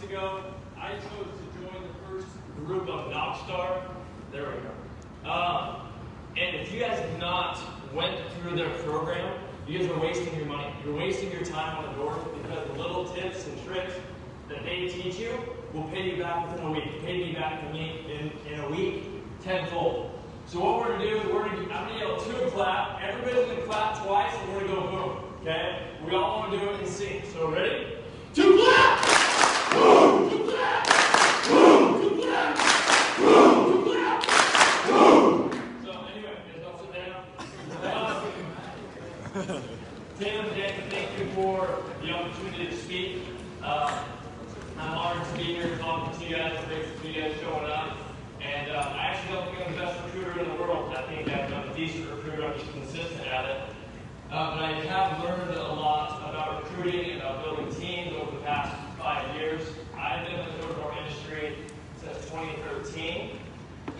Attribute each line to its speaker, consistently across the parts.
Speaker 1: ago, I chose to join the first group of KnockStars. There we go. And if you guys have not went through their program, you guys are wasting your money. You're wasting your time on the door because the little tips and tricks that they teach you will pay you back within a week. Pay me back to me in a week tenfold. So what we're going to do is I'm going to yell 2 clap. Everybody's going to clap twice and we're going to go boom. Okay? We all want to do it in sync. So ready? 2 clap! Boom! 2 clap! Boom! 2 clap! Boom! 2 clap! Boom! So anyway, guys don't sit down. Tim and Dan, thank you for the opportunity to speak. I'm honored to be here talking to you guys. I'm grateful for you guys showing up. And I actually don't think I'm the best recruiter in the world. I think I'm a decent recruiter. I'm just consistent at it. But I have learned a lot about recruiting and about building teams over the past 5 years. I've been in the door-to-door industry since 2013,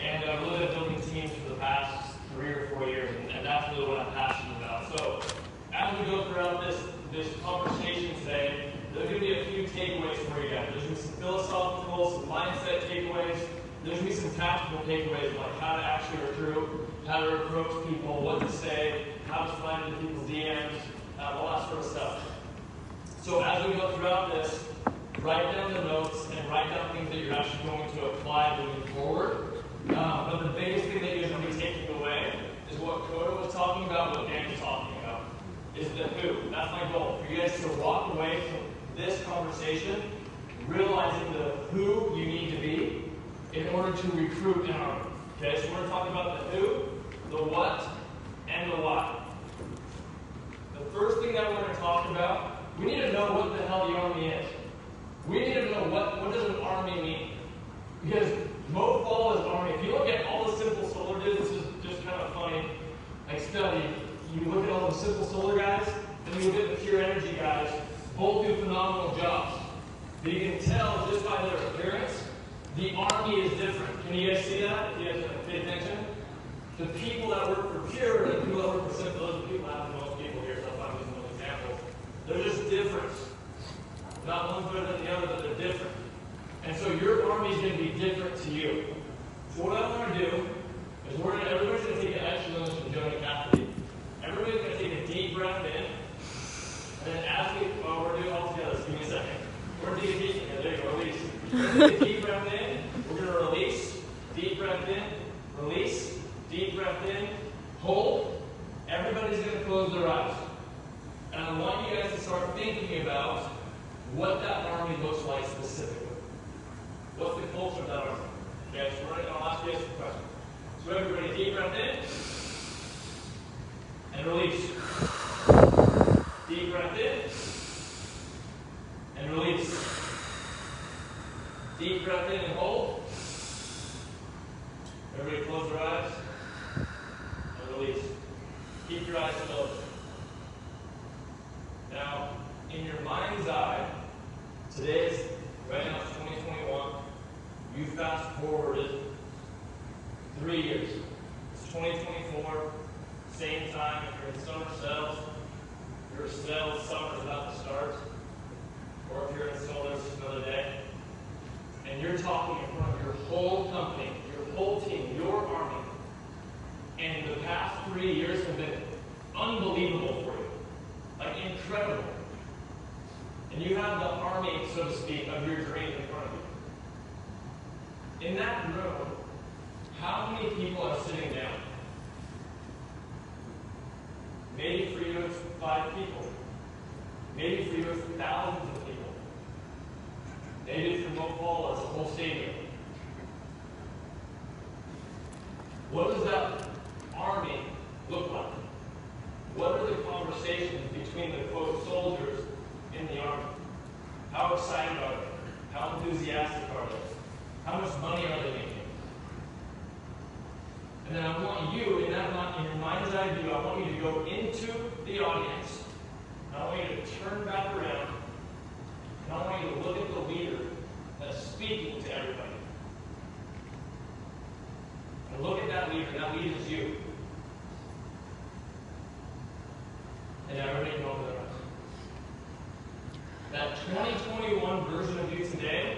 Speaker 1: and I've really been building teams for the past 3 or 4 years, and that's really what I'm passionate about. So as we go throughout this conversation today, there's going to be a few takeaways for you guys. There's going to be some philosophical, some mindset takeaways. There's going to be some tactical takeaways, like how to actually recruit, how to approach people, what to say, how to slide into people's DMs, all that sort of stuff. So as we go throughout this, write down the notes and write down things that you're actually going to apply moving forward. But the biggest thing that you're going to be taking away is what Coda was talking about, what Dan was talking about, is the who. That's my goal, for you guys to walk away from this conversation realizing the who you need to be in order to recruit an army. Okay, so we're going to talk about the who, the what, and the why. The first thing that we're going to talk about, we need to know what the hell the army is. We need to know what does an army mean. Because Mofall is army. If you look at all the simple solar dudes, this is just kind of funny, like study. You look at all the simple solar guys, then you look at the pure energy guys, both do phenomenal jobs. But you can tell just by their appearance, the army is different. Can you guys see that? You guys pay attention? The people that work for pure and the people that work for simple, those are people that have the most people here, so I'm using those examples. They're just different. Not one's better than the other, but they're different. And so your army is going to be different to you. So what I want to do is everybody's going to take an extra lunch from Johnny Cassidy. Everybody's going to take a deep breath in. And then as we're doing it all together, so give me a second. We're going to take a deep breath in. There you go, release. We're going to take a deep breath in. We're going to release. Deep breath in. Release. Deep breath in. Hold. Everybody's going to close their eyes. And I want you guys to start thinking about what that army looks like specifically. What's the culture of that army? Okay, so I'll ask you guys some questions. So everybody, deep breath in. And release. Deep breath in. And release. Deep breath in and hold. Everybody close their eyes. And release. Keep your eyes closed. Now, in your mind's eye, right now it's 2021, you fast forwarded 3 years. It's 2024, same time, if you're in summer sales, your sales summer is about to start, or if you're in solar, it's just another day, and you're talking in front of your whole company, your whole team, your army, and the past 3 years have been unbelievable for you, like incredible. And you have the army, so to speak, of your dreams in front of you. In that room, how many people are sitting down? Maybe for you it's 5 people. Maybe for you it's thousands of people. Maybe for Mofall it's a whole stadium. What does that army look like? What are the conversations between the quote soldiers in the army? How excited are they? How enthusiastic are they? How much money are they making? And then I want you, in your mind's eye view, I want you to go into the audience. And I want you to turn back around. And I want you to look at the leader that's speaking to everybody. And look at that leader, and that leader is you. And everybody can open their eyes. That 2021 version of you today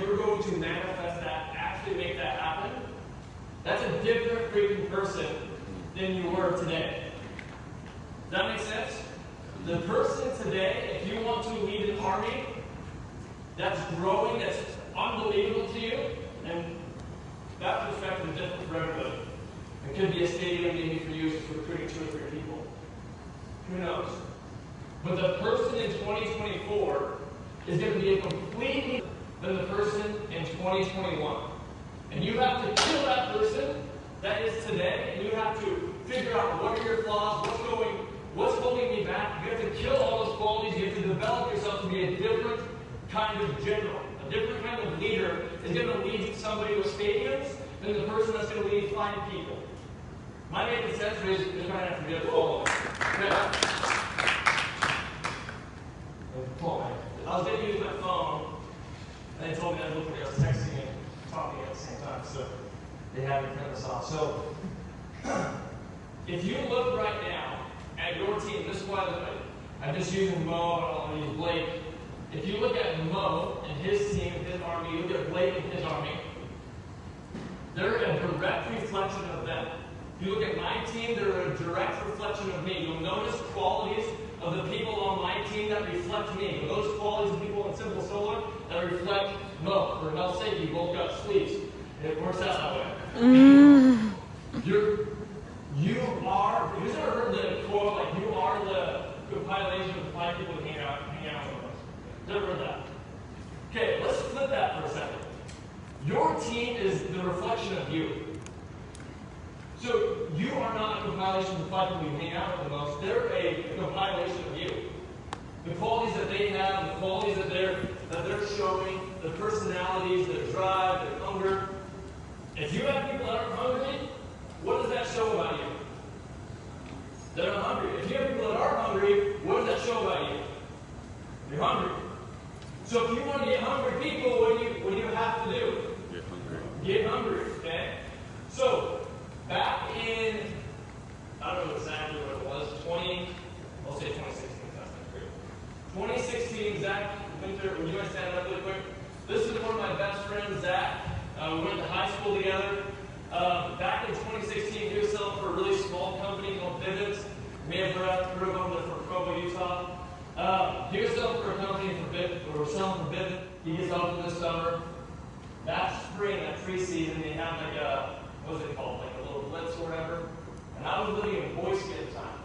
Speaker 1: you're going to manifest that, actually make that happen, that's a different freaking person than you were today. Does that make sense? The person today, if you want to lead an army that's growing, that's unbelievable to you, and that perspective is different for everybody. It could be a stadium maybe for you just recruiting 2 or 3 people. Who knows? But the person in 2024 is going to be a completely different than the person in 2021. And you have to kill that person that is today, and you have to figure out what are your flaws, what's holding me back. You have to kill all those qualities. You have to develop yourself to be a different kind of general. A different kind of leader is going to lead somebody with stadiums than the person that's going to lead 5 people. Am I making sense? Or is it going to have to be a follow? I was going to use my phone, and they told me I looked like I was texting and talking at the same time, so they had me print this off. So, if you look right now at your team, this is why I'm just using Mo, and I'll use Blake. If you look at Mo and his team, his army, you look at Blake and his army, they're a direct reflection of them. If you look at my team, they're a direct reflection of me. You'll notice qualities of the people on my team that reflect me. And those qualities of people in Simple Solar that reflect Mo. For Mel's sake, you both got sleeves. And it works out that way. You are, who's ever heard the quote, like, you are the compilation of 5 people that hang out with us? Never heard that? Okay, let's flip that for a second. Your team is the reflection of you. So you are not a compilation of the 5 people you hang out with the most. They're a compilation of you. The qualities that they have, the qualities that they're showing, the personalities, their drive, their hunger. If you have people that are hungry, what does that show about you? They're not hungry. If you have people that are hungry, what does that show about you? You're hungry. So if you want to get hungry people, what do you have to do? Get hungry. Get hungry, okay? So, back in, I don't know exactly what it was, I'll say 2016, that's not great. 2016, Zach Winter, would you guys stand up really quick? This is one of my best friends, Zach. We went to high school together. Back in 2016, he was selling for a really small company called Vivint. You may have heard of them from Provo, Utah. He was selling for a company for selling for Vivint. He gets off this summer. That spring, that pre-season, they had like a, what was it called? Like a little blitz or whatever. And I was living in Boise at the time.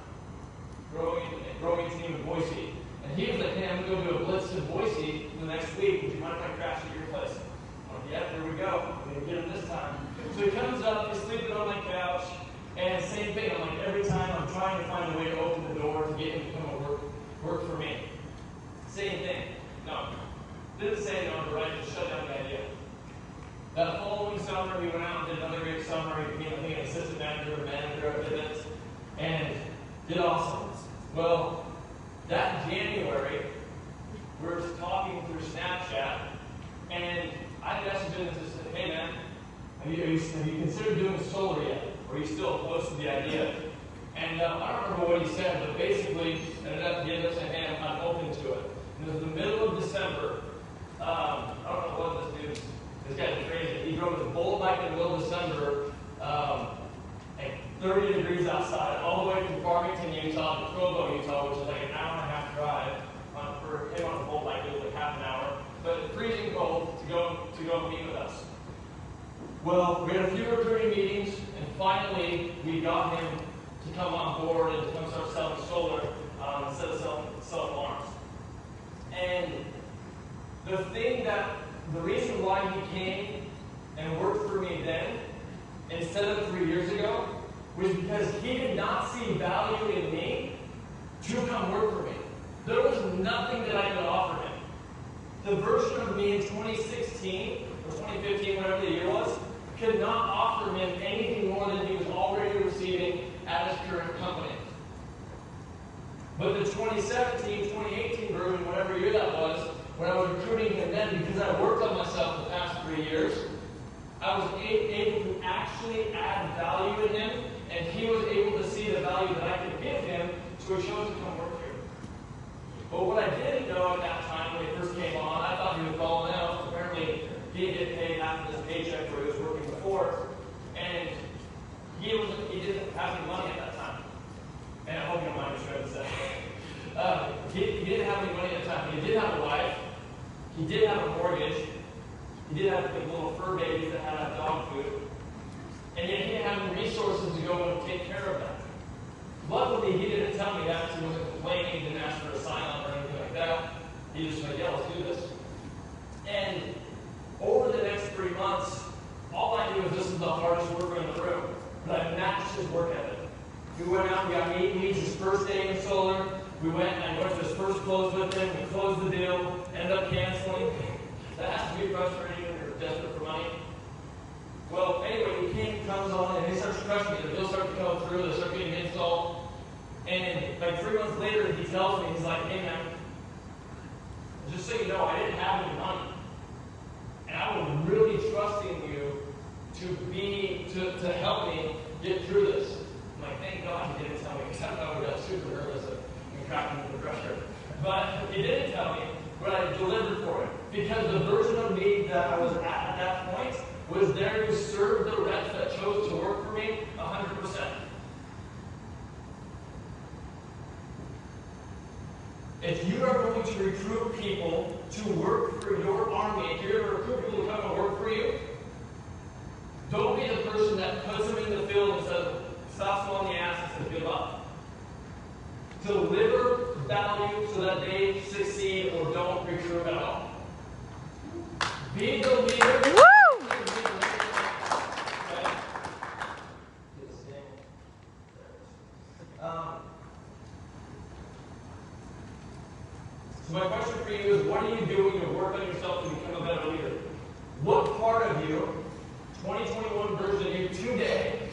Speaker 1: Growing team in Boise. And he was like, hey, I'm going to go do a blitz in Boise the next week. Would you mind if I crash at your place? I'm like, yeah, here we go. I'm going to get him this time. So he comes up, he's sleeping on my couch, and same thing. I'm like, every time I'm trying to find a way to open the door to get him to come and work for me. Same thing. No. Didn't say no, but right, just shut down the idea. That following summer, we went out and did another great summer. He became, I think, an assistant manager at Vivint, and did awesome. Well, that January, we were talking through Snapchat, and I messaged him and just said, hey man, have you considered doing solar yet? Or are you still close to the idea? And I don't remember what he said, but basically, ended up getting us a hand, I'm open to it. And it was the middle of December. I don't know what this guy's crazy. He drove his Bolt bike in the middle of December, like 30 degrees outside, all the way from Farmington, Utah to Provo, Utah, which is like an hour and a half drive. For him on a Bolt bike, it was like half an hour. But freezing cold to go meet with us. Well, we had a few recruiting meetings, and finally we got him to come on board and to come start selling solar instead of selling farms. And the reason why he came and worked for me then, instead of 3 years ago, was because he did not see value in me to come work for me. There was nothing that I could offer him. The version of me in 2016 or 2015, whatever the year was, could not offer him anything more than he was already receiving at his current company. But the 2017, 2018 version, whatever year that was, when I was recruiting him then, because I worked on myself the past 3 years, I was able to actually add value in him, and he was able to see the value that I could give him, so he chose to come work here. But what I didn't know at that time when he first came on, I thought he was balling out. Apparently, he mortgage. He did have like little fur babies that had to have dog food. And yet he didn't have the resources to go and take care of them. Luckily, he didn't tell me that, so he wasn't complaining, he didn't ask for asylum or anything like that. He just said, yeah, let's do this. And over the next 3 months, all I knew was this is the hardest worker in the room. But I matched his work ethic. We went out, we got 8 leads his first day in solar. We went and I went to his first close with him. We closed the deal, ended up canceling. That has to be frustrating when you're desperate for money. Well, anyway, he comes on and he starts crushing it. The deals start to come through, they start getting installed. And like 3 months later, he tells me, he's like, hey man, just so you know, I didn't have any money. And I was really trusting you to help me get through this. I'm like, thank God he didn't tell me, because I would have super nervous and cracking under pressure. But he didn't tell me, but I delivered for him. Because the version of me that I was at that point was there to serve the reps that chose to work for me 100%. If you are going to recruit people to work for your army, if you're going to recruit people to come and work for you, don't be the person that puts them in the field and says, stops them on the ass and says, give up. Deliver value so that they succeed or don't recruit at all. Be the leader. Woo! So my question for you is, what are you doing to work on yourself to become a better leader? What part of you, 2021 version of you today,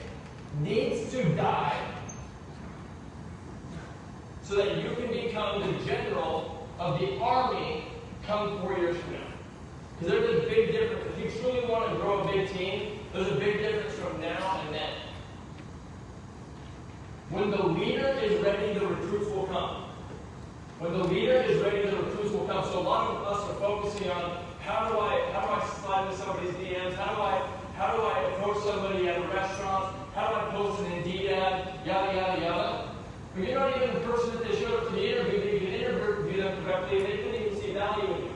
Speaker 1: needs to die so that you can become the general of the army come 4 years from now? Because there's a big difference. If you truly want to grow a big team, there's a big difference from now and then. When the leader is ready, the recruits will come. When the leader is ready, the recruits will come. So a lot of us are focusing on how do I slide into somebody's DMs? How do I approach somebody at a restaurant? How do I post an Indeed ad? Yada yada yada. But you're not even the person that they showed up to the interview. They can interview them correctly, and they couldn't even see value in you.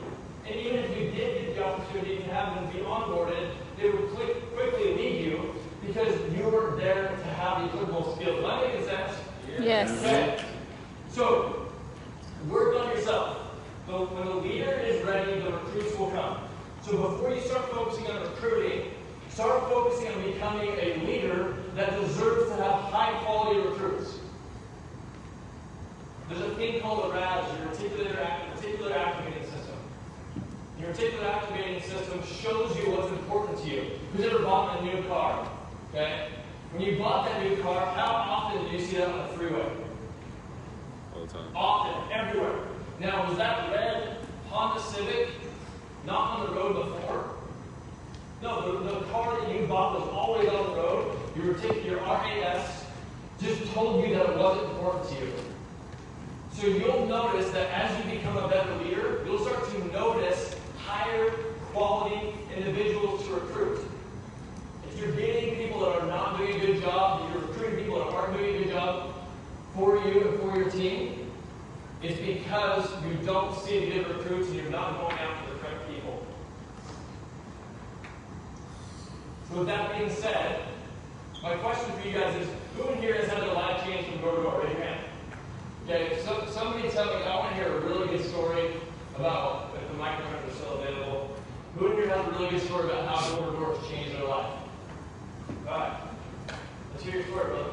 Speaker 1: And even if you did get the opportunity to have them be onboarded, they would quickly leave you because you were there to have the applicable skills. Does that make sense?
Speaker 2: Yes.
Speaker 1: Okay. So work on yourself. But when the leader is ready, the recruits will come. So before you start focusing on recruiting, start focusing on becoming a leader that deserves to have high-quality recruits. There's a thing called a RAS, your reticular activating system. Your reticular activating system shows you what's important to you. Who's ever bought a new car? Okay? When you bought that new car, how often do you see that on the freeway?
Speaker 3: All the time.
Speaker 1: Often, everywhere. Now, was that red Honda Civic not on the road before? No, the car that you bought was always on the road. Your RAS just told you that it wasn't important to you. So you'll notice that as you become a better leader, you'll start to notice higher quality individuals to recruit. If you're getting people that are not doing a good job, you're recruiting people that aren't doing a good job for you and for your team, it's because you don't see the good recruits and you're not going after the correct people. So with that being said, my question for you guys is, who in here has had their life changed from door to door? Raise your hand. Okay, so somebody tell me, I want to hear a really good story about, if the microphones are still available, who in here has a really good story about how door to door has changed their life? All right. Let's hear your story, brother.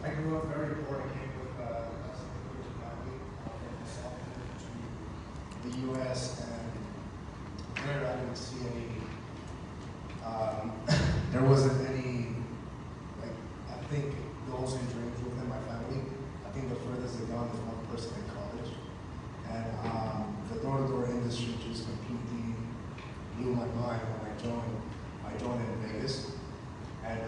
Speaker 4: I grew up very poor. I came with a family from the South to the U.S. and there I didn't see any. There wasn't any, like, I think goals and dreams within my family. I think the furthest they've gone is one person in college, and the door-to-door industry just completely blew my mind when I joined in Vegas, and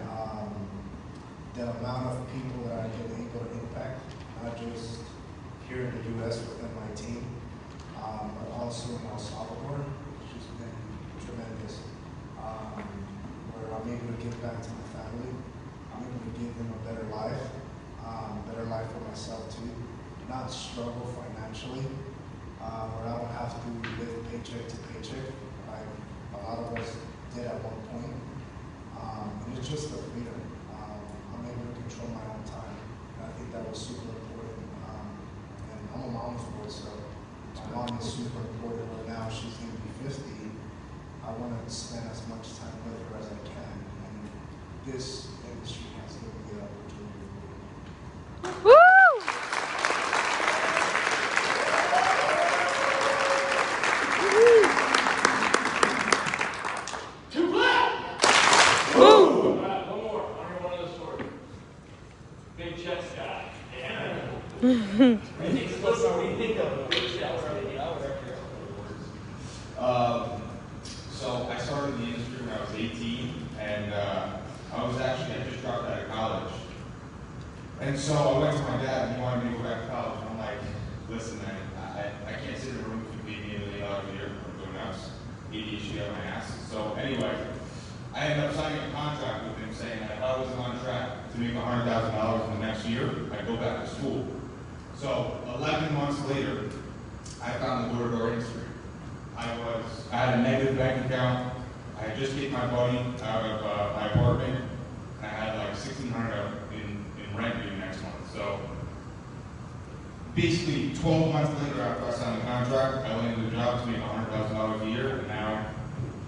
Speaker 4: the amount of people that I've been able to impact, not just here in the U.S. within my team, but also in El Salvador, which has been tremendous. him a better life for myself too. Not struggle financially, where I don't have to live paycheck to paycheck, like a lot of us did at one point. And it's just the freedom. I'm able to control my own time. And I think that was super important. And I'm a mom's boy, so my mom is super important. Right now, she's going to be 50. I want to spend as much time with her as I can. And this industry has given me the opportunity.
Speaker 2: Woo!
Speaker 1: Two black! Woo! All right, one more. I'll hear one of those stories. Big checks guy. Yeah. What do you think of big checks?
Speaker 5: So I started in the industry when I was 18, and I just dropped out of college. And so I went to my dad, and he wanted me to go back to college. And I'm like, listen, man, I can't sit in a room if you pay me $1 million a year. I'm going nuts. ADHD on my ass. So anyway, I ended up signing a contract with him saying that if I was on track to make $100,000 in the next year, I'd go back to school. So 11 months later, I found the door-to-door industry. I had a negative bank account. I had just kicked my buddy out of my apartment. I had like $1,600 in rent due next month. So basically 12 months later after I signed the contract, I landed a job to make $100,000 a year, and now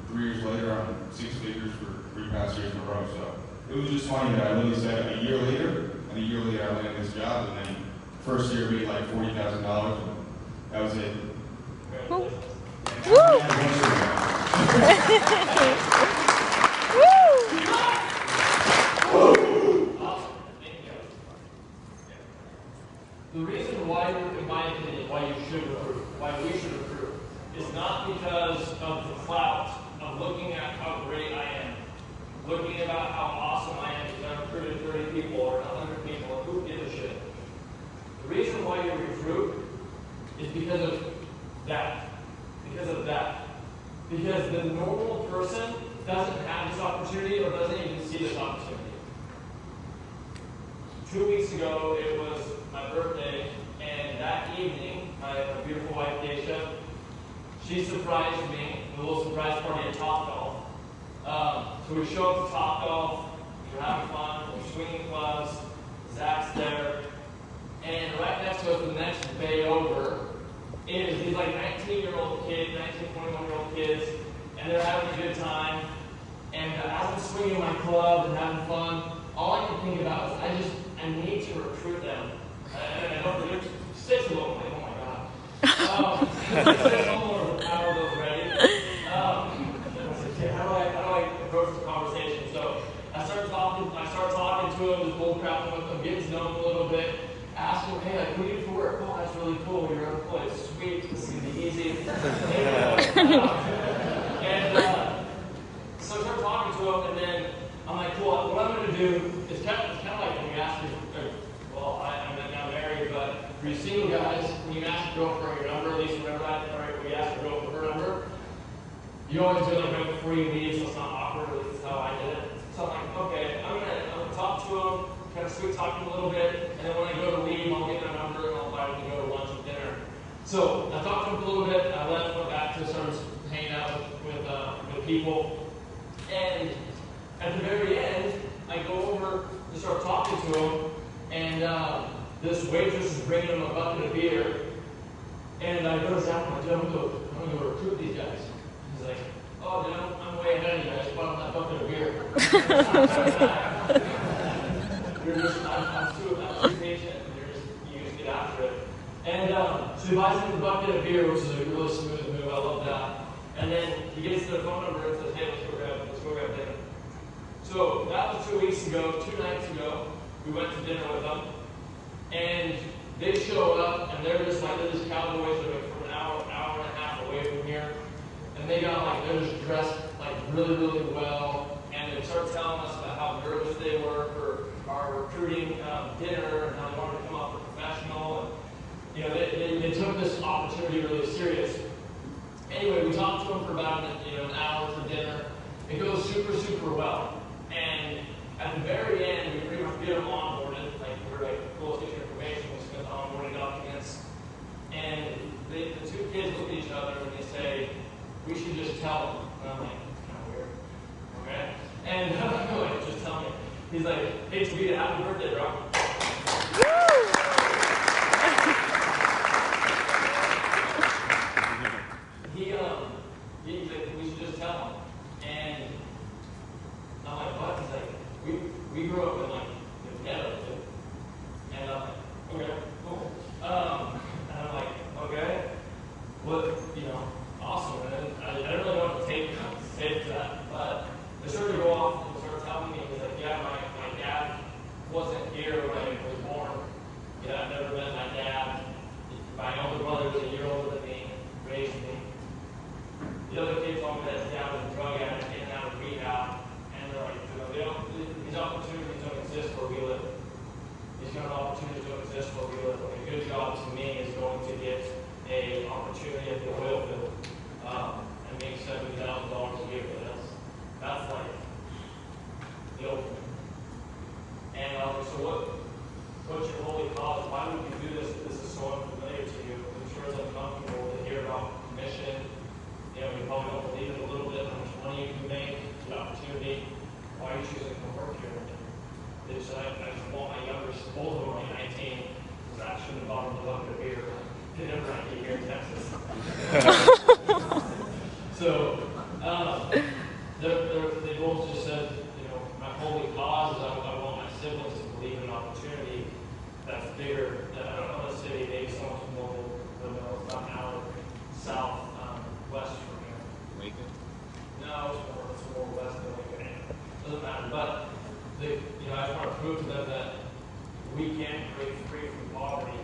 Speaker 5: 3 years later I'm 6 figures for 3 past years in a row. So it was just funny that I literally said a year later, and a year later I landed this job, and then first year made like $40,000. That was it.
Speaker 2: Woo!
Speaker 1: The reason why, in my opinion, why you should recruit, why we should recruit, is not because of the clout of looking at how great I am, looking about how awesome I am because I've recruited 30 people or 100 people, and who gives a shit. The reason why you recruit is because of that. Because of that. Because the normal person doesn't have this opportunity or doesn't even see this opportunity. 2 weeks ago, it was my birthday, and that evening, my beautiful wife, Keisha, she surprised me with a little surprise party at Topgolf. So we show up to Topgolf, we're having fun, we're swinging clubs, Zach's there, and right next to us, the next bay over, is these like 19-year-old kids, 19, 21-year-old kids, and they're having a good time. And as I'm swinging my club and having fun, all I can think about is I need to recruit them. And I don't, there's 6 of them, like, oh my god. 6 of them are those ready. I was like, how do I approach the conversation? So I start talking to them, just bull crapping with them, getting to know them a little bit. Ask them, hey, like, what do you do for work? Oh, that's really cool. You're unemployed. Sweet. This is going to be easy. So I start talking to them, and then I'm like, cool, what I'm going to do is kind of like when you ask your, well, I'm not married, but for you single guys, when you ask your girlfriend your number, at least remember that, or when you ask your girlfriend her number, you always do it like right before you leave, so it's not awkward, at least that's how I did it. So I'm like, okay, I'm gonna talk to them, kind of sweet talk them a little bit, and then when I go to leave, I'll get their number and I'll invite them to go to lunch and dinner. So I talked to them for a little bit, I left, went back to sort of hanging out with people, and at the very end, I go over to start talking to them, and this waitress is bringing them a bucket of beer, and I go to Zach, I'm going to go recruit these guys. He's like, oh, dude, I'm way ahead of you, I just bought that bucket of beer. I'm too patient, and you just get after it. And so he buys me the bucket of beer, which is a really smooth move, I love that. And then he gets their phone number and says, hey, let's go grab dinner. So that was 2 weeks ago, 2 nights ago, we went to dinner with them. And they show up, and they're just cowboys that are from an hour and a half away from here. And they're just dressed like really, really well. And they start telling us about how nervous they were for our recruiting dinner and how they wanted to come off professional. And, they took this opportunity really serious. Anyway, we talked to them for about an hour for dinner. It goes super, super well. And at the very end, we pretty much get them He's like, hey, Tavita, happy birthday, bro. He's like, we should just tell him. And I'm like, what? He's like, we grew up in like the ghetto, dude. And I'm like, okay, cool. And I'm like, okay, what, awesome. And then I didn't really know what to take to that, but they started to go off and started telling me, he's like, yeah, my dad wasn't here when I was born. I've never met my dad. My older brother was a year older than me, raised me. The other kids told me that his dad was a drug addict, getting out of rehab, and they're like, these opportunities don't exist where we live. These kind of opportunities don't exist where we live. Like, a good job to me is going to get an opportunity at the oil field and make $70,000 a year. That's like the ultimate. And so what's your holy cause? Why would you do this if this is so unfamiliar to you? I'm sure it's uncomfortable to hear about mission. You probably don't believe it a little bit, how much money you can make, the opportunity. Why are you choosing to come work here? They said, I just want my youngest, both of them are 19, because I shouldn't have bought them a bucket of beer. They never had to be here in Texas. So, they both just said, my holy cause is I want my siblings to believe in an opportunity that's bigger. I don't know the city, maybe so much more than it's about an hour southwest from here.
Speaker 3: Lincoln?
Speaker 1: No, it's more west than Lincoln. Doesn't matter. But I just want to prove to them that we can break free from poverty.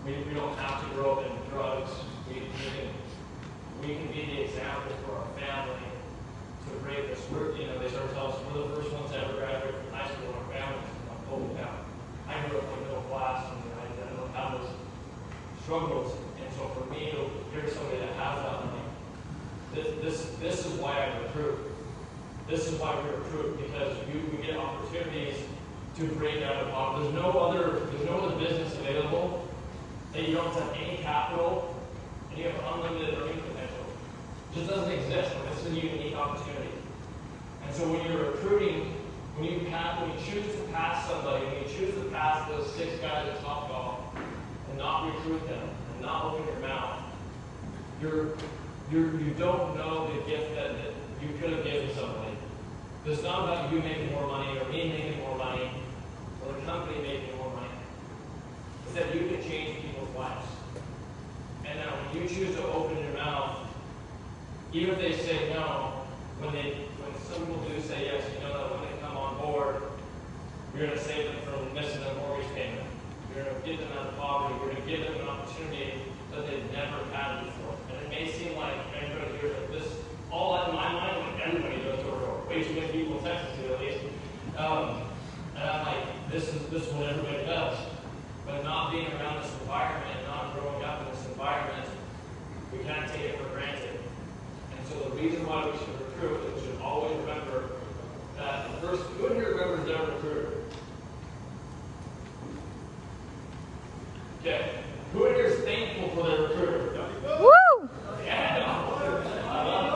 Speaker 1: We don't have to grow up in drugs. We can be the example for our family to break this. They start to tell us we're the first ones to ever graduate from high school in our families. I'm holy cow. I grew up in middle class and I don't have those struggles. And so for me to hear somebody that has that, I'm like, this is why I recruit. This is why we recruit, because we get opportunities to break out of poverty. There's no other business available that you don't have any capital and you have unlimited earning potential. It just doesn't exist. This is a unique opportunity. And so when you're recruiting, when you choose to pass somebody, when you choose to pass those 6 guys at Topgolf and not recruit them and not open your mouth, you don't know the gift that you could have given somebody. It's not about you making more money or me making more money or the company making more money. It's that you can change people's lives. And now when you choose to open your mouth, even if they say no, when some people do say yes, you know that when they come on board, you're going to save them from missing their mortgage payment. You're going to get them out of poverty. You're going to give them an opportunity that they've never had before. And it may seem like everybody here like this, all in my mind, like everybody does door-to-door. Way too many people in Texas do, at least. And I'm like, this is what everybody does. But not being around this environment, not growing up in this environment, we kind of take it for granted. And so the reason why we should recruit is we should always remember that the first, who in here remembers their recruiter? Okay. Who in here is thankful for their recruiter?
Speaker 2: Woo!
Speaker 1: Yeah. I love it.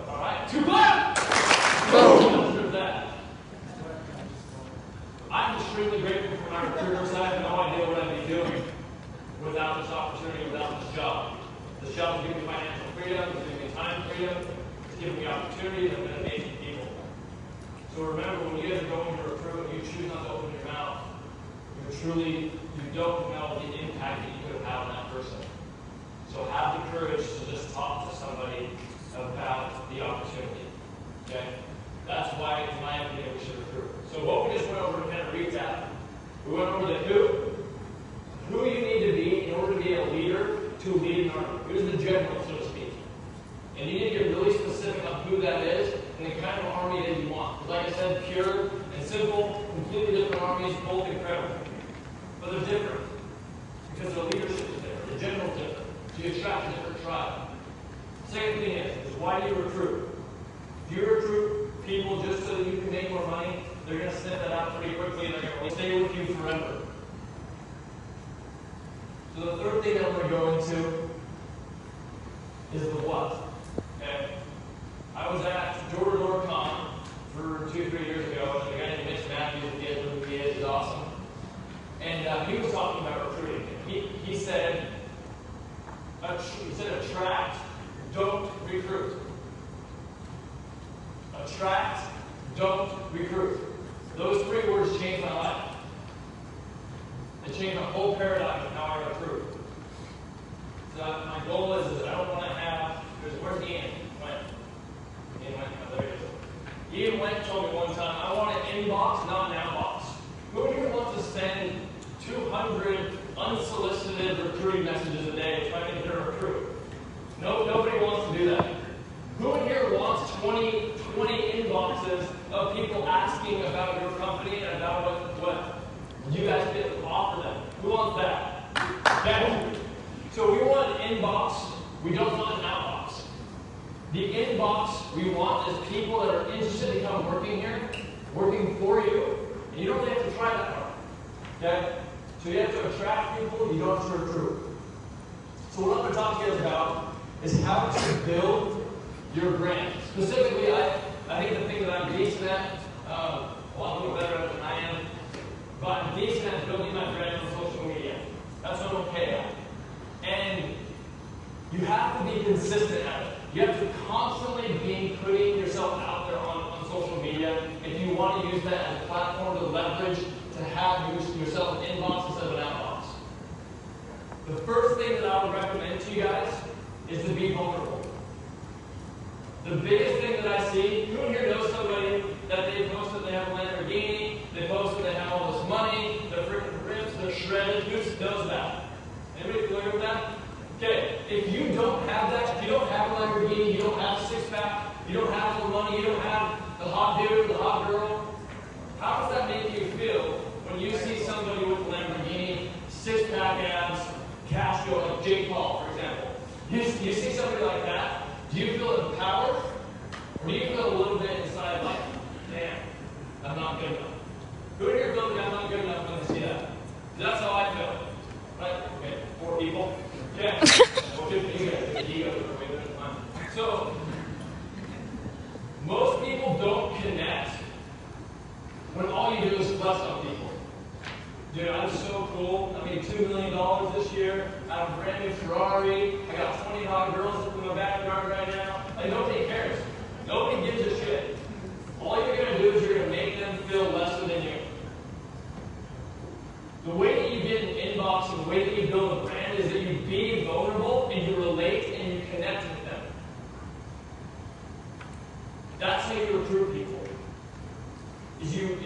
Speaker 1: All right. 2 clap! Boom! That. I'm extremely grateful for my recruiters. I have no idea what I'd be doing without this opportunity, without this job. This job is giving me financial freedom, it's giving me time freedom, it's giving me opportunities, and I'm amazing people. So remember, when you guys are going to recruit, you choose not to open your mouth, you don't know the impact that you could have had on that person. So have the courage to just talk to somebody about the opportunity. Okay? That's why, in my opinion, we should recruit. So what we just went over to kind of recap. We went over the who you need to be in order to be a leader to lead an army. Who's the general, so to speak. And you need to get really specific on who that is and the kind of army that you want. Because like I said, pure and simple, completely different armies, both incredible. But they're different. Because the leadership is different. The general is different. So you attract a different tribe. Second thing is why do you recruit? If you recruit people just so that you can make more money, they're going to sniff that out pretty quickly and they're going to stay with you forever. So the third thing that I'm going to go into is the what. Okay? I was at Door-to-Door Con for attract, don't recruit. Those 3 words changed my life. They changed my whole paradigm of how I recruit. So my goal is I don't want to have, where's Ian? Ian went, oh, there he is. Ian went told me one time, I want an inbox, not an outbox. Who here wants to send 200 unsolicited recruiting messages a day trying to get a recruit? No, nobody wants to do that. Who in here wants 20 inboxes of people asking about your company and about what you guys get to offer them? Who wants that? Okay. So we want an inbox, we don't want an outbox. The inbox we want is people that are interested to come working here, working for you, and you don't really have to try that hard. Okay? So you have to attract people, you don't have to recruit. So what I'm going to talk to you guys about is how to build your brand. Specifically, I think the thing that I'm decent at, a lot more better at than I am, but I'm decent at building my brand on social media. That's what I'm okay at. And you have to be consistent at it. You have to constantly be putting yourself out there on social media if you want to use that as a platform to leverage to have yourself an inbox instead of an outbox. The first thing that I would recommend to you guys is to be vulnerable. The biggest thing that I see, who here knows somebody that they post that they have a Lamborghini, they post that they have all this money, their freaking ribs, they're shredded, who knows that? Anybody familiar with that? Okay, if you don't have that, if you don't have a Lamborghini, you don't have a six-pack, you don't have the money, you don't have the hot dude, the hot girl, how does that make you feel when you see somebody with a Lamborghini, six-pack abs, Castro, like Jake Paul, for example? You see somebody like that, do you feel empowered? Or do you feel a little bit inside like, damn, I'm not good enough? Who in here feels like I'm not good enough when they see that? That's how I feel. Right? Okay, 4 people. Yeah. Well, 50 you guys, ego. So, most people don't connect when all you do is flex on people. Dude, I'm so cool. I made $2 million this year. I have a brand new Ferrari. I got 20 hot girls in my backyard right now. Like, nobody cares. Nobody gives a shit. All you're going to do is you're going to make them feel lesser than you. The way that you get an inbox and the way that you build a brand is that you be vulnerable and you relate and you connect with them. That's how you recruit people. Is you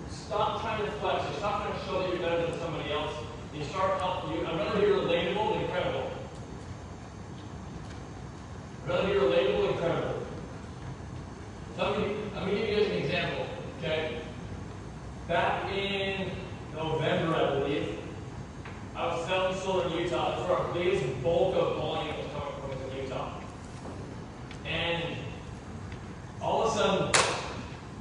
Speaker 1: stop trying to flex, you stop trying to show that you're better than somebody else, and you start helping you. I'd rather be relatable than credible. I'd rather be relatable than credible. I'm going to give you guys an example, okay? Back in November, I believe, I was selling solar in Utah. That's where our biggest bulk of volume was coming from, was in Utah. And all of a sudden,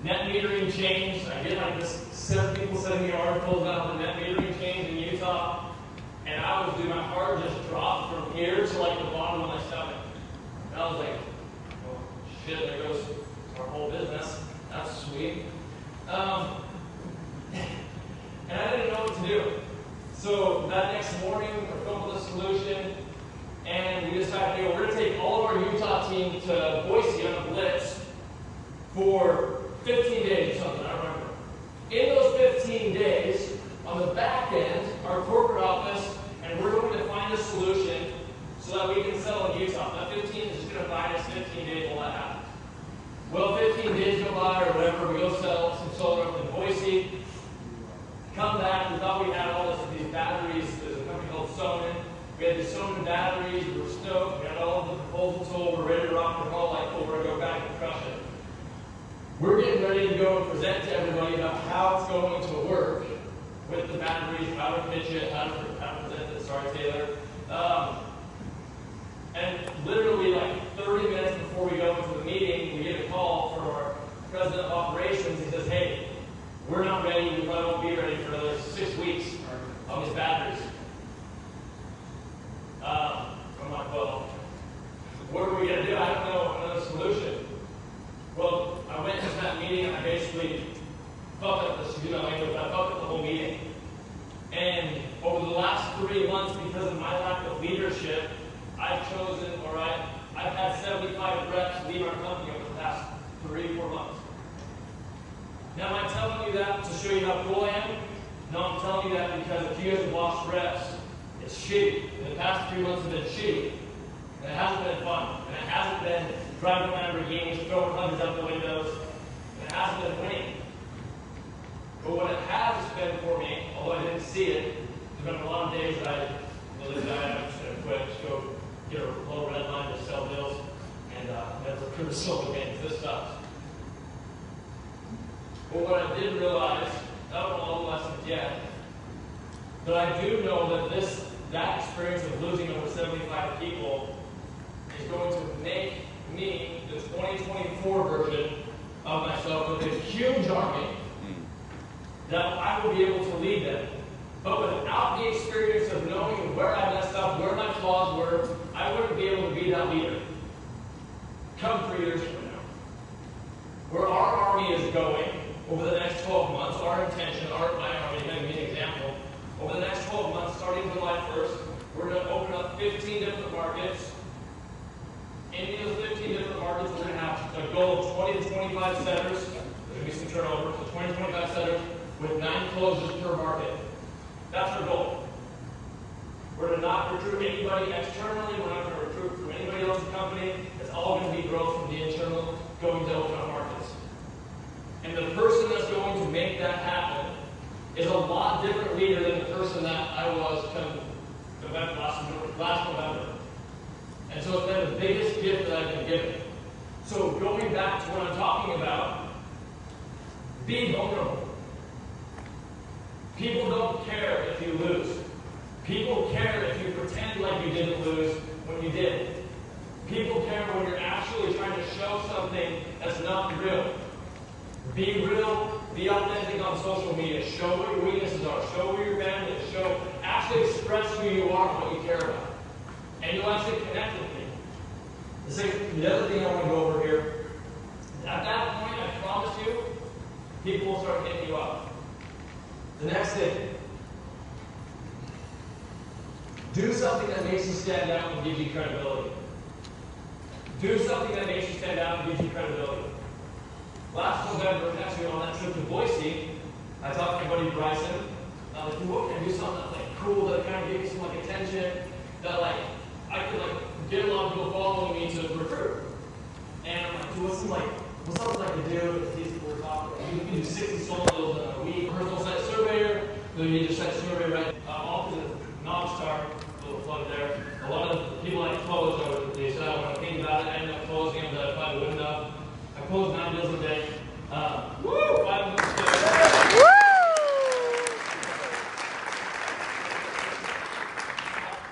Speaker 1: net metering changed. I get like this 7 people sending me articles about the net metering change in Utah. And I was doing my heart just dropped from here to like the bottom of my stomach. And I was like, oh shit, there goes our whole business. That's sweet. And I didn't know what to do. So that next morning, we're filming the solution, and we decided, hey, we're going to take all of our Utah team to Boise on a blitz for 15 days or something, I remember. In those 15 days, on the back end, our corporate office, and we're going to find a solution so that we can sell in Utah. That 15 is just going to buy us 15 days while that happens. Well, 15 days go by or whatever, we go sell some solar up in Boise. Come back, we thought we had all these batteries. There's a company called Sonnen. We had these Sonnen batteries, we were stoked, we had all of the proposals told, we're ready to rock and roll, like, oh, we're going to go back and crush it. We're getting ready to go and present to everybody about how it's going to work with the batteries, how to pitch it, how to present it. Sorry, Taylor. And literally, like 30 minutes before we go into the meeting, we get a call from our president of operations. He says, hey, we're not ready, we probably won't be ready for another 6 weeks on these batteries. I'm like, well, what are we going to do? I don't know another solution. Well, I went to that meeting and I basically fucked up this, I fucked up the whole meeting. And over the last 3 months, because of my lack of leadership, I've chosen, I've had 75 reps leave our company over the past 3-4 months. you that to show you how cool I am? No, I'm telling you that because if you guys have lost reps, it's shitty. And the past 3 months have been shitty. And it hasn't been fun. And it hasn't been driving around Lamborghinis, throwing hundreds out the windows. And it hasn't been winning. But what it has been for me, although I didn't see it, there's been a lot of days that I'm just going to quit, just go get a low red line to sell bills, and never recruit silver gains. This sucks. But what I did realize, I don't know all the lessons yet, but I do know that that experience of losing over 75 people is going to make me the 2024 version of myself with a huge army that I will be able to lead them. But without the experience of knowing where I messed up, where my flaws were, I wouldn't be able to be that leader. Come 3 years from now. Where our army is going over the next 12 months, our intention, my army, to give me an example, over the next 12 months, starting July 1st, we're going to open up 15 different markets. In those 15 different markets, we're going to have a goal of 20 to 25 centers. There's going to be some turnover, so 20 to 25 centers with 9 closures per market. That's our goal. We're going to not recruit anybody externally. We're not going to recruit from anybody else's company. It's all going to be growth from the internal going to open up markets. And the person that's going to make that happen is a lot different leader than the person that I was last November. And so it's been the biggest gift that I've been given. So going back to what I'm talking about, be vulnerable. People don't care if you lose. People care if you pretend like you didn't lose when you did. People care when you're actually trying to show something that's not real. Be real, be authentic on social media. Show what your weaknesses are. Show where your family is. Actually express who you are and what you care about. And you'll actually connect with me. The other thing I want to go over here, at that point, I promise you, people will start hitting you up. The next thing, do something that makes you stand out and gives you credibility. Do something that makes you stand out and gives you credibility. Last November, actually on that trip to Boise, I talked to my buddy Bryson. I was like, what can I do something that's like cool, that kind of gave me some like attention, that like I could like get a lot of people following me to recruit. And I'm like, dude, what's something I could do if these people were talking? You can do 60 solos in a week. Personal site surveyor, you need your site survey right. All through the KnockStars, little plug there. A lot of people like close over these, so when I think about it, I ended up closing them that I probably wouldn't have. I closed 9 deals a day. 5 months a day.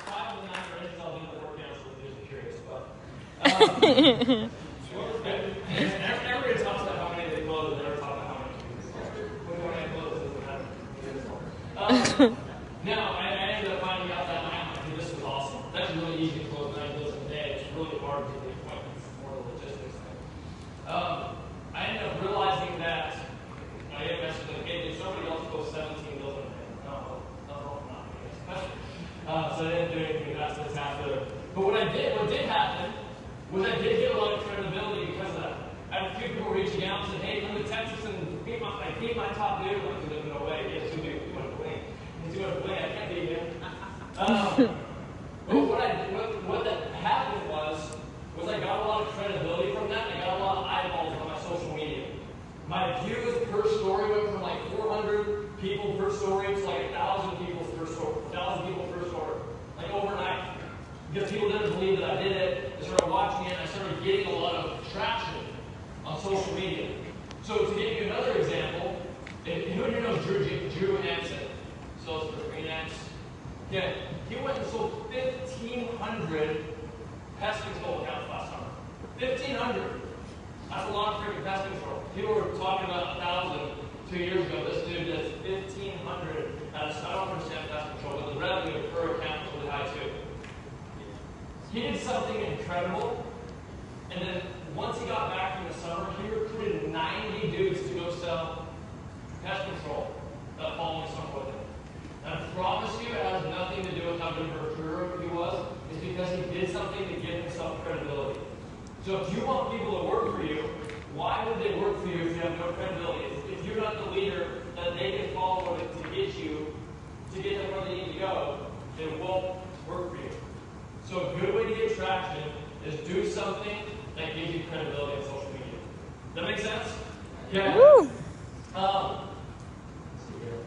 Speaker 1: 5 of the 9 ranges I'll do the workouts so if you're curious. But everybody talks about how many they close, and never talk about how many they close. When I close, it doesn't matter. Now, I ended up finding out that I'm like, dude, this was awesome. It's actually really easy to close 9 deals in a day. It's really hard to get the appointments, more the logistics thing. I ended up realizing that I had mentioned that, hey, did somebody else close 17 deals in a day? No, not me, especially. So I didn't do anything. That's after. But what did happen was I did get a lot of credibility because of that. I had a few people reaching out and said, hey, come to Texas and beat my top dude. I'm like, no way. He has too big. I can't beat him. But what that happened was I got a lot of credibility from that, and I got a lot of eyeballs on my social media. My views per story went from like 400 people per story to like 1,000 people per story, like overnight. Because people didn't believe that I did it, they started watching it, and I started getting a lot of traction on social media. So to give you another example, who do you know Drew Hansen? So it's for Greenex. Yeah, he went and sold 1,500 pest control accounts last summer. 1,500. That's a lot of freaking pest control. People were talking about 1,000 2 years ago. This dude does 1,500. I don't understand pest control, but the revenue per account is really high too. He did something incredible, and then once he got back from the summer, he recruited 90 dudes to go sell pest control that following summer with him. And I promise you, it has nothing to do with how good of a recruiter he was. It's because he did something to give himself credibility. So if you want people to work for you, why would they work for you if you have no credibility? If you're not the leader leader that they can follow to get them where they need to go, it won't work for you. So a good way to get traction is do something that gives you credibility on social media. Does that make sense? Yeah.
Speaker 2: Woo.
Speaker 1: Let's see here.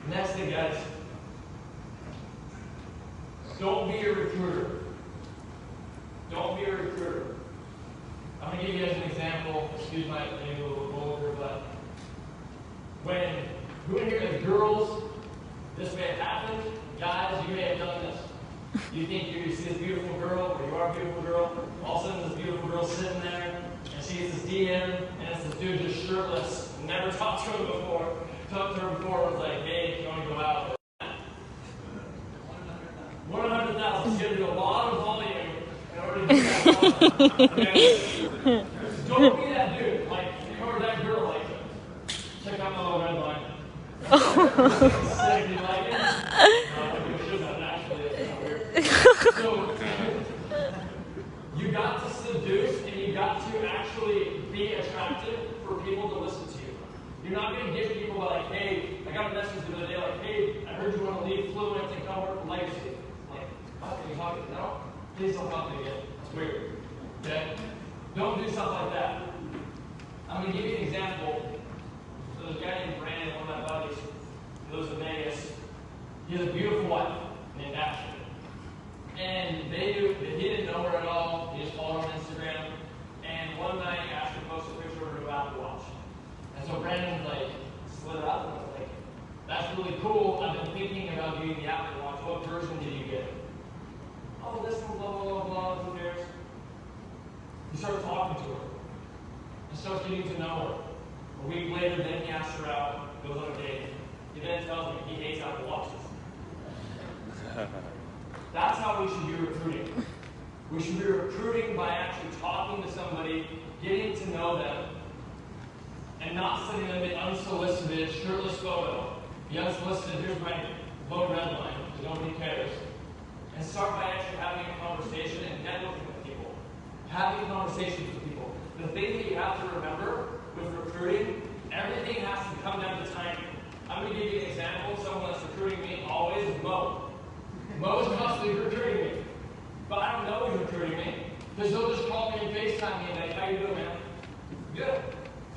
Speaker 1: Next thing, guys. Don't be a recruiter. Don't be a recruiter. I'm going to give you guys an example. Excuse my maybe a little vulgar, but who in here is girls, this may have happened. Guys, you may have done this. You think you see this beautiful girl, or you are a beautiful girl, all of a sudden this beautiful girl sitting there, and she gets this DM, and it's this dude just shirtless, never talked to her before, and was like, hey, if you want to go out, 100,000, she's going to do a lot of volume in order to do that. Okay? Don't be that dude, or that girl, check out my little red line. Sick, you like it? We should have, actually, it's kind of weird. So, you got to seduce and you got to actually be attractive for people to listen to you. You're not going to get people like, hey, I got a message the other day, like, hey, I heard you want to leave Fluent and come work for Legacy. Like, how can you talk to me? No? Please don't talk to me again. It's weird. Okay? Don't do stuff like that. I'm going to give you an example. So there's a guy named Brandon, one of my buddies, he lives in Vegas. He has a beautiful wife named Ashley. And he didn't know her at all. He just followed her on Instagram. And one night, Ashley posted a picture of her new Apple Watch. And so Brandon slid it up and was like, that's really cool. I've been thinking about getting the Apple Watch. What version did you get? Oh, this one, blah, blah, blah, blah. Who cares? He started talking to her. He starts getting to know her. A week later, then he asks her out, goes on a date. He then tells me he hates Apple Watches. That's how we should be recruiting. We should be recruiting by actually talking to somebody, getting to know them, and not sending them an unsolicited, shirtless photo. The unsolicited, here's my low red line, because nobody cares. And start by actually having a conversation and networking with people. Having conversations with people. The thing that you have to remember with recruiting, everything has to come down to timing. I'm going to give you an example. Someone that's recruiting me always is Mo. Mo is constantly recruiting me. But I don't know he's recruiting me. Because he'll just call me and FaceTime me and like, how you doing, man? Good.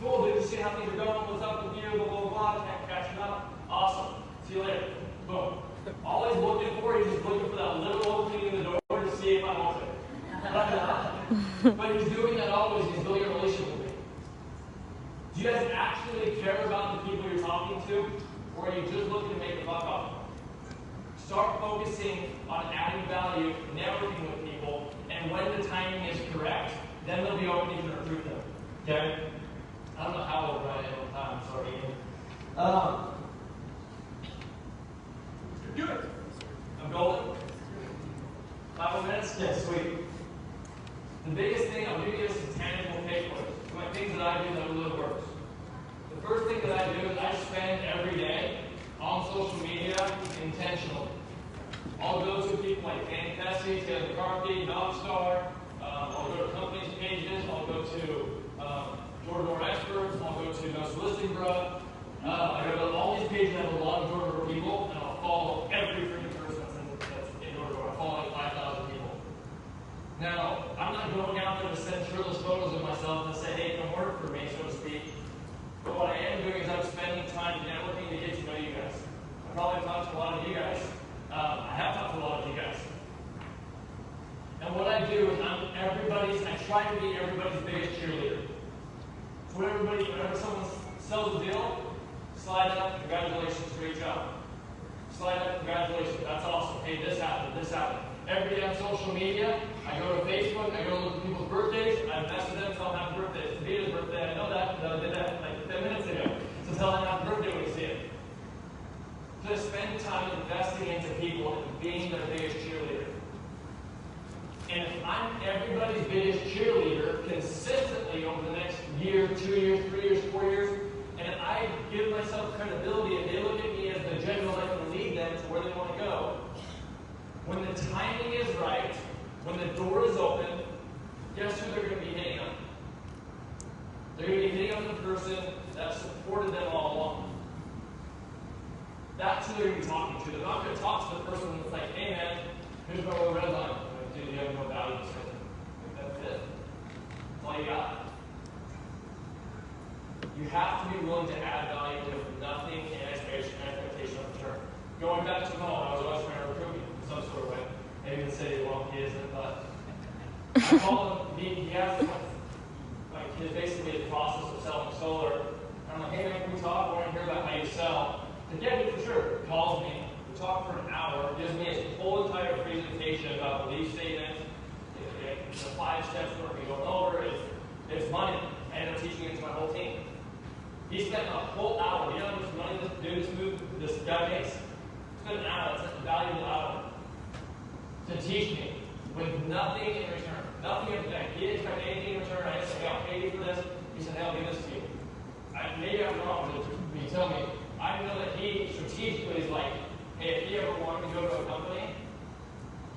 Speaker 1: Cool, dude. See how things are going. What's up with you? Blah, blah, blah. Catching up. Awesome. See you later. Boom. All he's looking for, he's just looking for that little opening in the door to see if I'm open. But he's doing that always. He's building a relationship with me. Do you guys actually care about the people you're talking to? Or are you just looking to make the buck off? Start focusing on adding value, networking with people, and when the timing is correct, then they'll be open to recruit them. Okay? I don't know how old I am on time, sorry. Do it. I'm golden. 5 more minutes? Yeah, sweet. The biggest thing, I'll give you some tangible takeaways. My things that I do that really works. The first thing that I do is I spend every day on social media intentionally. I'll go to people like Dan Tessie, Taylor McCarthy, KnockStars. I'll go to companies' pages. I'll go to door-to-door experts. I'll go to No Soliciting Bro. I go to all these pages that have a lot of door-to-door people, and I'll follow every freaking person that's in door-to-door. I follow like 5,000 people. Now, I'm not going out there to send shirtless photos of myself and say, hey, come work for me, so to speak. But what I am doing is I'm spending time networking to get to know you guys. I probably talked to a lot of you guys. I have talked to a lot of you guys. And what I do is I try to be everybody's biggest cheerleader. So whenever someone sells a deal, slide up, congratulations, great job. Slide up, congratulations, that's awesome. Hey, this happened, this happened. Every day on social media, I go to Facebook, I go to look at people's birthdays, I message them, tell them happy birthday. It's Davita's birthday, I know that, because I did that like 10 minutes ago. So tell them happy birthday when you see it. Just spend time investing into people and being their biggest cheerleader. And if I'm everybody's biggest cheerleader consistently over the next year, 2 years, 3 years, 4 years, and I give myself credibility and they look at me as the general that can lead them to where they want to go, when the timing is right, when the door is open, guess who they're going to be hitting on? you got. You have to be willing to add value with nothing in expectation of return. Going back to home, I was always trying to recruit me in some sort of way. Maybe the city, well, he isn't, but I call him, he has like his basically the process of selling solar. And I'm like, hey man, can we talk? I want to hear about how you sell. And yeah, for sure. He calls me, we talk for an hour, gives me his whole entire presentation about belief statements, the 5 steps we're going to be going over. It's money. I ended up teaching it to my whole team. He spent a whole hour. You know how much money this guy makes? He spent an hour. It's a valuable hour to teach me with nothing in return. Nothing in return. He didn't expect anything in return. I didn't say, hey, I'll pay you for this. He said, hey, I'll give this to you. Maybe I'm wrong, but you tell me. I know that he strategically is like, hey, if he ever wanted to go to a company,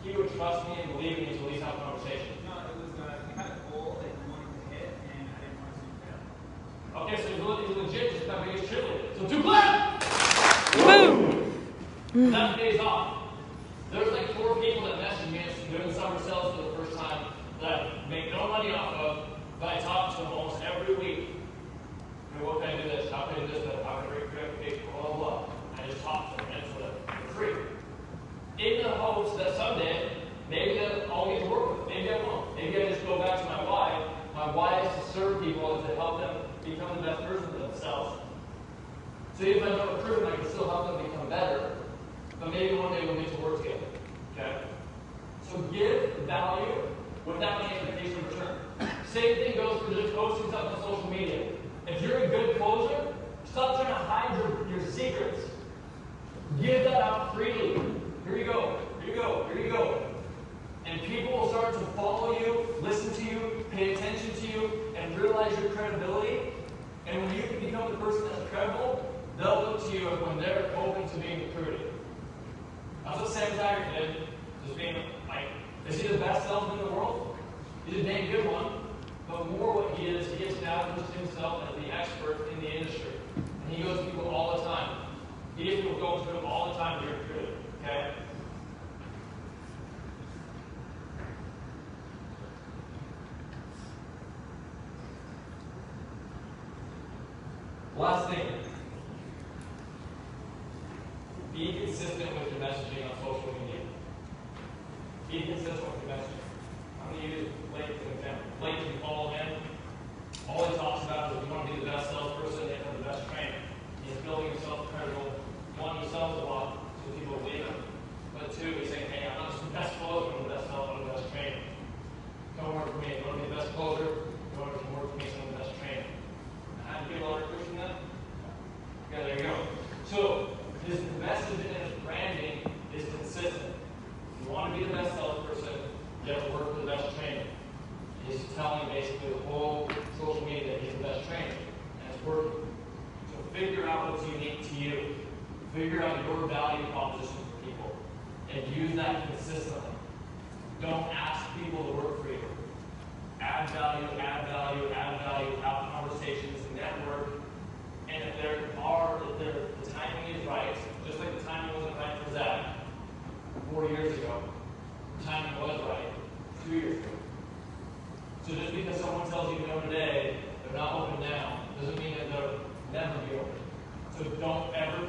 Speaker 1: he would trust me and believe in me to at least have a conversation.
Speaker 6: No, it was he had a goal that he wanted to hit, and I didn't want to see him fail.
Speaker 1: Okay, so he's legit just my biggest cheerleader. So 2 clap!
Speaker 2: Boom!
Speaker 1: That pays off. There's like 4 people that messaged me doing summer sales for the first time that I make no money off of, but I talk to them almost every week. Hey, what can I do this? How can I do this? How can I break reputation? Blah, blah, blah. I just talk to them and for free. In the hopes that someday, maybe I'll get to work with them. Maybe I won't. Maybe I just go back to my why. My why is to serve people and to help them become the best version of themselves. So even if I don't recruit them, I can still help them become better. But maybe one day we'll get to work together. Okay? So give value without any expectation of return. Same thing goes for just posting stuff on social media. If you're a good closer, stop trying to hide your secrets. Give that out freely. Here you go. Here you go. Here you go. And people will start to follow you, listen to you, pay attention to you, and realize your credibility. And when you can become the person that's credible, they'll look to you when they're open to being recruited. That's what Sam Taggart did. Just being like, is he the best salesman in the world? He's a dang good one. But more what he is, he established himself as the expert in the industry. And he goes to people all the time. He gets people going to him all the time to be recruited. Okay? Last thing. Be consistent with your messaging on social media. Be consistent with your messaging. I'm going to use Blake as an example. Blake, if you follow him, all he talks about is if you want to be the best salesperson, you have to have the best trainer. He's building himself credible. 1, he sells a lot, so people believe him. But 2, he's saying, hey, I'm not just the best closer, I'm the best seller, I'm the best trainer. Don't work for me. If you want to be the best closer, don't work for me, so I'm the best trainer. How do you feel about recruiting that? Okay, there you go. So, his message and his branding is consistent. If you want to be the best salesperson, you have to work with the best trainer. He's telling basically the whole social media that he's the best trainer, and it's working. So figure out what's unique to you. Figure out your value proposition for people, and use that consistently. Don't ask people to work for you. Add value, add value, add value, have conversations, network, and if the timing is right, just like the timing wasn't right for Zach 4 years ago, the timing was right 2 years ago. So just because someone tells you no today, they're not open now, doesn't mean that they'll never be open. So don't ever